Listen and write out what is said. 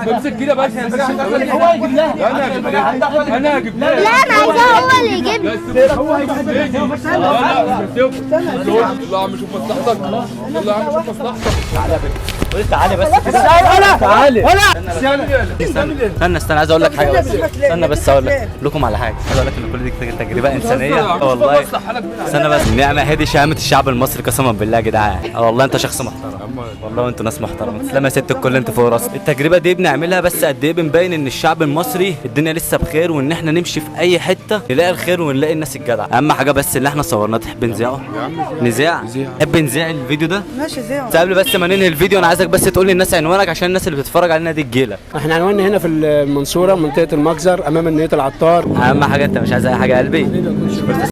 بمسك كده بس انا هجيب لك. لا انا عايزاه هو اللي يجيب لي. هو هيجيب لي. يلا يا عم شوف مصلحتك، يلا يا عم شوف مصلحتك. تعالى بس تعالى استنى عايز اقول لك حاجه بس. استنى بس اقول لكم على حاجه. عايز اقول لك ان كل دي تجربه انسانيه والله. استنى بس النعمه هذه شهامه الشعب المصري قسما بالله يا جدعان. والله انت شخص محترم والله، وانتوا ناس محترمه. تسلم يا ست الكل، انت فوق راسي. التجربه دي بنعملها بس قد ايه بنبين ان الشعب المصري الدنيا لسه بخير، وان احنا نمشي في اي حته نلاقي الخير ونلاقي الناس الجدعه. اهم حاجه بس اللي احنا صورناه تحب نذيعه؟ نذيع؟ تحب نذيع الفيديو ده؟ ماشي ذيعه. قبل بس ما ننهي الفيديو انا عايزك بس تقول للناس عنوانك عشان الناس اللي بتتفرج علينا دي تجيلك. احنا عنواننا هنا في المنصوره منطقه المجزر امام النية العطار. اهم حاجه انت مش عايز اي حاجه يا قلبي.